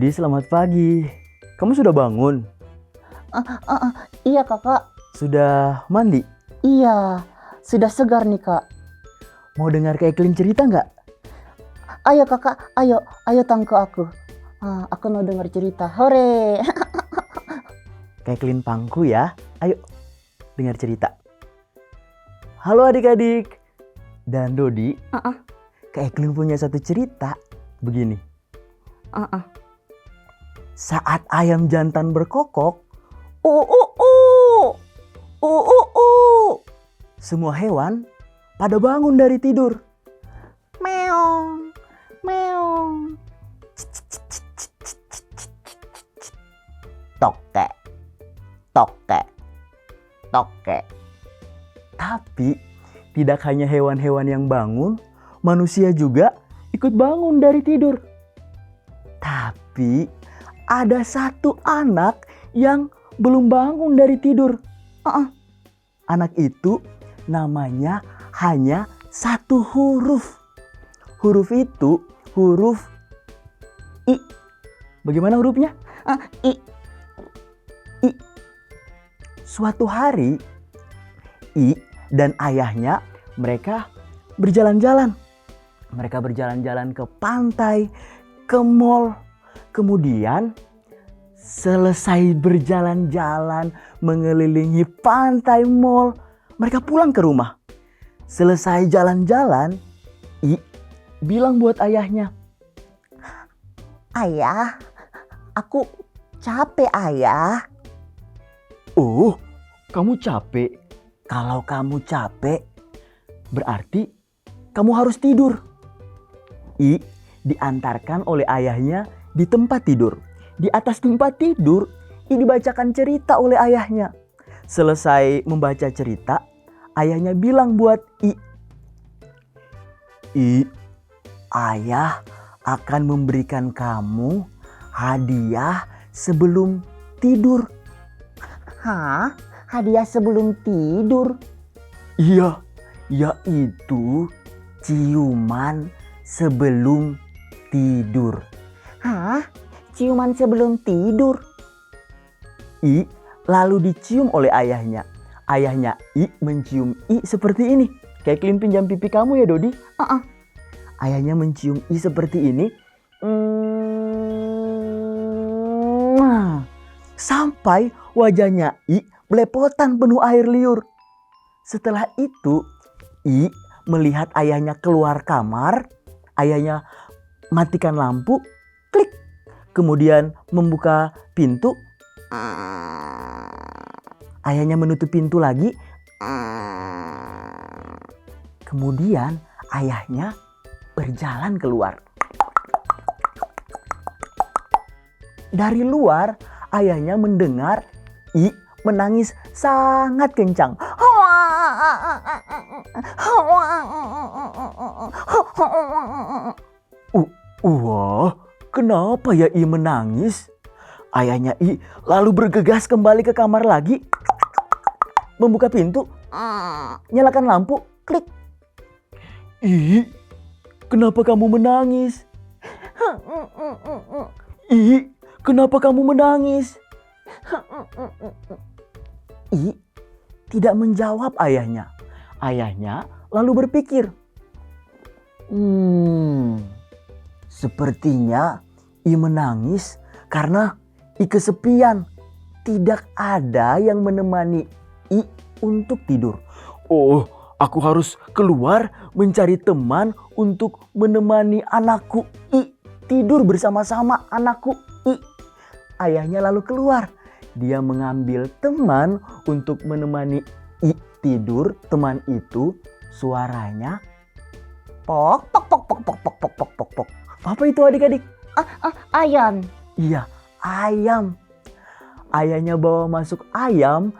Dodi, selamat pagi. Kamu sudah bangun? Iya kakak, Sudah mandi? iya sudah segar nih kak. Mau dengar Kak Eklin cerita nggak? Ayo kakak, ayo tangke aku. Aku mau dengar cerita, hore. Kak Eklin pangku ya. Ayo, dengar cerita. Halo adik-adik. Dan Dodi, Kak Eklin punya satu cerita. Begini. Saat ayam jantan berkokok, semua hewan pada bangun dari tidur. Meong, meong. Tokek, tokek, tokek. Tapi tidak hanya hewan-hewan yang bangun, manusia juga ikut bangun dari tidur. Tapi ada satu anak yang belum bangun dari tidur. Anak itu namanya hanya satu huruf. Huruf itu huruf I. Bagaimana hurufnya? I. Suatu hari, I dan ayahnya mereka berjalan-jalan. Mereka berjalan-jalan ke pantai, ke mall. Kemudian selesai berjalan-jalan mengelilingi pantai, mall, mereka pulang ke rumah. Selesai jalan-jalan, I bilang buat ayahnya, Ayah, aku capek ayah. "Oh, kamu capek? Kalau kamu capek, berarti kamu harus tidur." I diantarkan oleh ayahnya di tempat tidur. Di atas tempat tidur, I dibacakan cerita oleh ayahnya. Selesai membaca cerita, ayahnya bilang buat I, ayah akan memberikan kamu hadiah sebelum tidur. Hah? Hadiah sebelum tidur? Iya, yaitu ciuman sebelum tidur. Hah? Ciuman sebelum tidur? I lalu dicium oleh ayahnya. Ayahnya I mencium I seperti ini. Kayak Eklin pinjam pipi kamu ya Dodi. Ayahnya mencium I seperti ini. Sampai wajahnya I belepotan penuh air liur. Setelah itu I melihat ayahnya keluar kamar. Ayahnya matikan lampu. Klik. Kemudian membuka pintu. Ayahnya menutup pintu lagi. Kemudian ayahnya berjalan keluar. Dari luar, ayahnya mendengar I menangis sangat kencang. Wah, kenapa ya I menangis? Ayahnya I lalu bergegas kembali ke kamar lagi. Membuka pintu. Nyalakan lampu. Klik. I, kenapa kamu menangis? I, kenapa kamu menangis? I tidak menjawab ayahnya. Ayahnya lalu berpikir, sepertinya I menangis karena I kesepian. Tidak ada yang menemani I untuk tidur. Oh, aku harus keluar mencari teman untuk menemani anakku I tidur bersama-sama anakku I. Ayahnya lalu keluar. Dia mengambil teman untuk menemani I tidur. Teman itu suaranya pok pok pok pok pok pok pok pok pok pok. Apa itu adik-adik? Ayam. Iya, ayam. Ayahnya bawa masuk ayam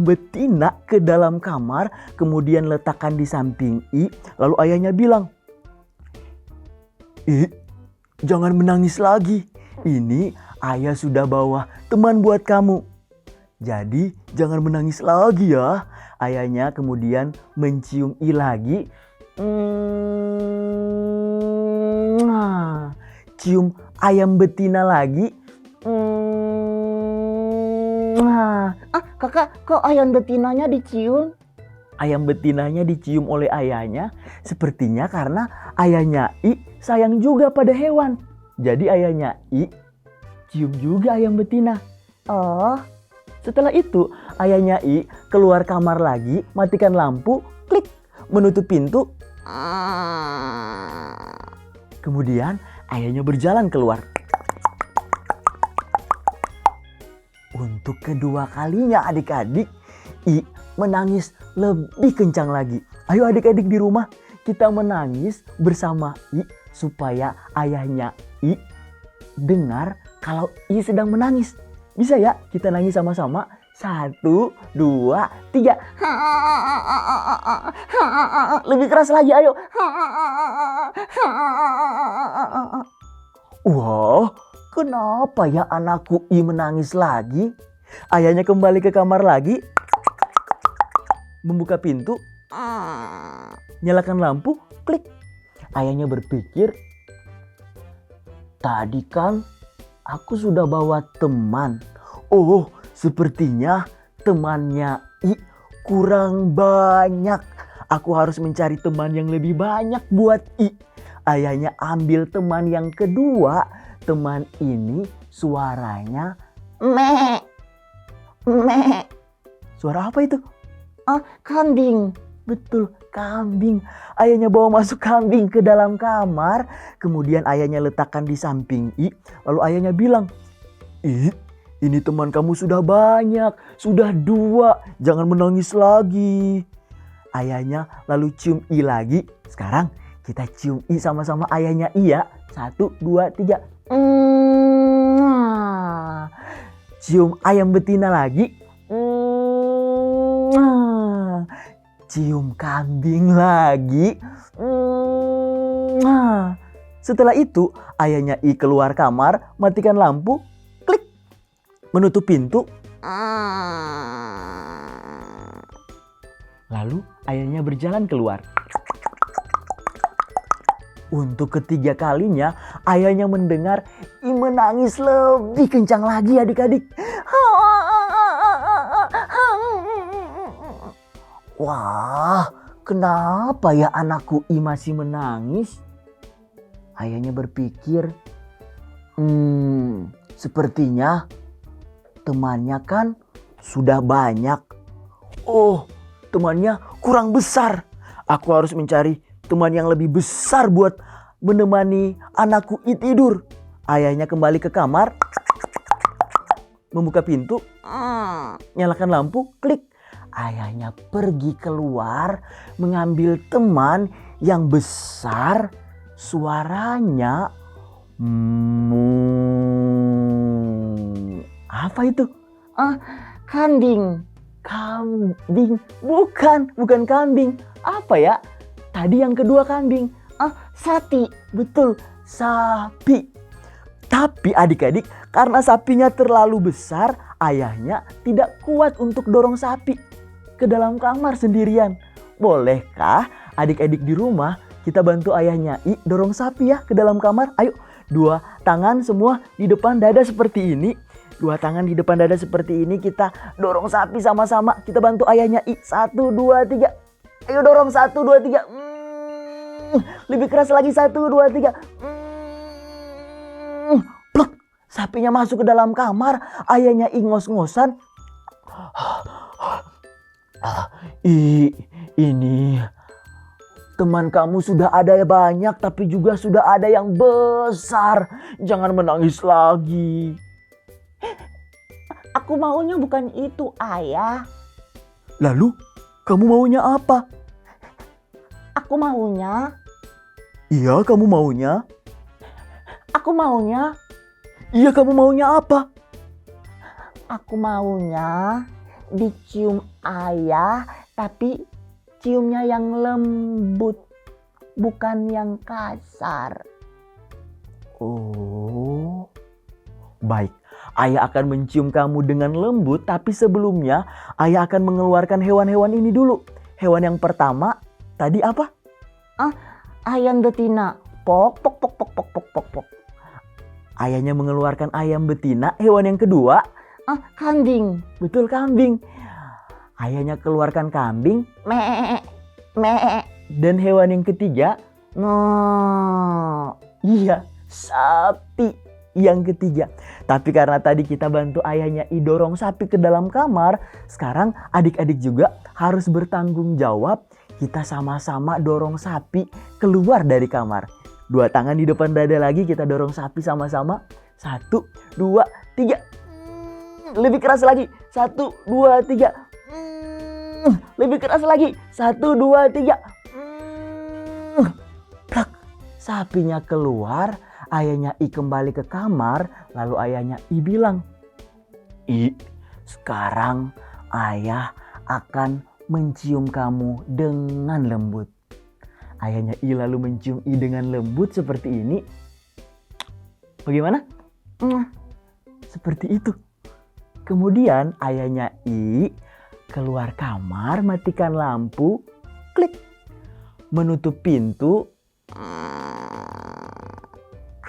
betina ke dalam kamar, kemudian letakkan di samping I. Lalu ayahnya bilang, I, jangan menangis lagi. Ini ayah sudah bawa teman buat kamu. Jadi jangan menangis lagi ya. Ayahnya kemudian mencium I lagi. Cium ayam betina lagi. Kakak, kok ayam betinanya dicium? Ayam betinanya dicium oleh ayahnya, sepertinya karena ayahnya I sayang juga pada hewan. Jadi ayahnya I cium juga ayam betina. Oh, Setelah itu ayahnya I keluar kamar lagi, matikan lampu, klik, menutup pintu. Kemudian ayahnya berjalan keluar. Untuk kedua kalinya adik-adik, I menangis lebih kencang lagi. Ayo adik-adik di rumah, kita menangis bersama I supaya ayahnya I dengar kalau I sedang menangis. Bisa ya kita nangis sama-sama? 1, 2, 3. Lebih keras lagi, ayo. Wah, kenapa ya anakku I menangis lagi? Ayahnya kembali ke kamar lagi, membuka pintu, nyalakan lampu, klik. Ayahnya berpikir, tadi kan aku sudah bawa teman. Oh, sepertinya temannya I kurang banyak. Aku harus mencari teman yang lebih banyak buat I. Ayahnya ambil teman yang kedua. Teman ini suaranya me, me. Suara apa itu? Kambing. Betul, kambing. Ayahnya bawa masuk kambing ke dalam kamar. Kemudian ayahnya letakkan di samping I. Lalu ayahnya bilang, I, ini teman kamu sudah banyak. Sudah 2. Jangan menangis lagi. Ayahnya lalu cium I lagi. Sekarang kita cium I sama-sama ayahnya I ya. 1, 2, 3. Cium ayam betina lagi. Cium kambing lagi. Setelah itu ayahnya I keluar kamar, matikan lampu, klik, menutup pintu. Lalu ayahnya berjalan keluar. Untuk ketiga kalinya ayahnya mendengar I menangis lebih kencang lagi adik-adik. Wah, kenapa ya anakku I masih menangis? Ayahnya berpikir, sepertinya temannya kan sudah banyak. Oh, temannya kurang besar. Aku harus mencari teman yang lebih besar buat menemani anakku I tidur. Ayahnya kembali ke kamar, membuka pintu, nyalakan lampu, klik. Ayahnya pergi keluar mengambil teman yang besar, suaranya apa itu? Kambing. Kambing. Bukan kambing. Apa ya? Tadi yang kedua kambing. Sapi. Betul, sapi. Tapi adik-adik, karena sapinya terlalu besar, ayahnya tidak kuat untuk dorong sapi ke dalam kamar sendirian. Bolehkah adik-adik di rumah kita bantu ayahnya I dorong sapi ya ke dalam kamar? Ayo, 2 tangan semua di depan dada seperti ini. 2 tangan di depan dada seperti ini, kita dorong sapi sama-sama. Kita bantu ayahnya I. 1, 2, 3. Ayo dorong 1, 2, 3. Lebih keras lagi, 1, 2, 3. Pluk, sapinya masuk ke dalam kamar. Ayahnya I ngos-ngosan. Ini teman kamu sudah ada banyak, tapi juga sudah ada yang besar. Jangan menangis lagi. Aku maunya bukan itu, ayah. Lalu kamu maunya apa? Aku maunya. Iya, kamu maunya. Aku maunya. Iya, kamu maunya apa? Aku maunya dicium ayah, tapi ciumnya yang lembut, bukan yang kasar. Oh, baik. Ayah akan mencium kamu dengan lembut, tapi sebelumnya ayah akan mengeluarkan hewan-hewan ini dulu. Hewan yang pertama tadi apa? Ayam betina. Pok, pok, pok, pok, pok, pok, pok, pok. ayahnya mengeluarkan ayam betina. Hewan yang kedua, Kambing. betul, kambing. Ayahnya keluarkan kambing. Me. Me. Dan hewan yang ketiga, No. iya, sapi yang ketiga. Tapi karena tadi kita bantu ayahnya dorong sapi ke dalam kamar, sekarang adik-adik juga harus bertanggung jawab. Kita sama-sama dorong sapi keluar dari kamar. 2 tangan di depan dada lagi, kita dorong sapi sama-sama. 1, 2, 3. Lebih keras lagi. 1, 2, 3. Lebih keras lagi. 1, 2, 3. Plak. Sapinya keluar. Ayahnya I kembali ke kamar. Lalu ayahnya I bilang, I, sekarang ayah akan mencium kamu dengan lembut. Ayahnya I lalu mencium I dengan lembut seperti ini. Bagaimana? Seperti itu. Kemudian ayahnya I keluar kamar, matikan lampu, klik, menutup pintu.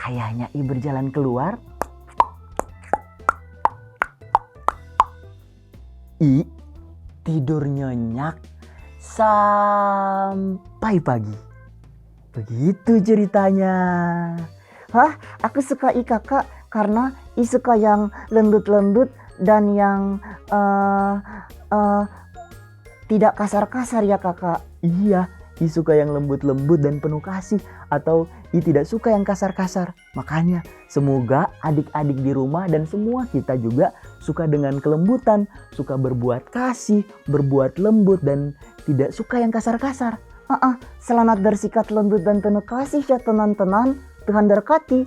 Ayahnya I berjalan keluar. I tidur nyenyak sampai pagi. Begitu ceritanya. Aku suka I kakak karena I suka yang lembut-lembut dan yang tidak kasar-kasar ya kakak. Iya, I suka yang lembut-lembut dan penuh kasih, atau I tidak suka yang kasar-kasar. Makanya semoga adik-adik di rumah dan semua kita juga suka dengan kelembutan, suka berbuat kasih, berbuat lembut dan tidak suka yang kasar-kasar. Selamat bersikap lembut dan penuh kasih ya teman-teman. Tuhan berkati.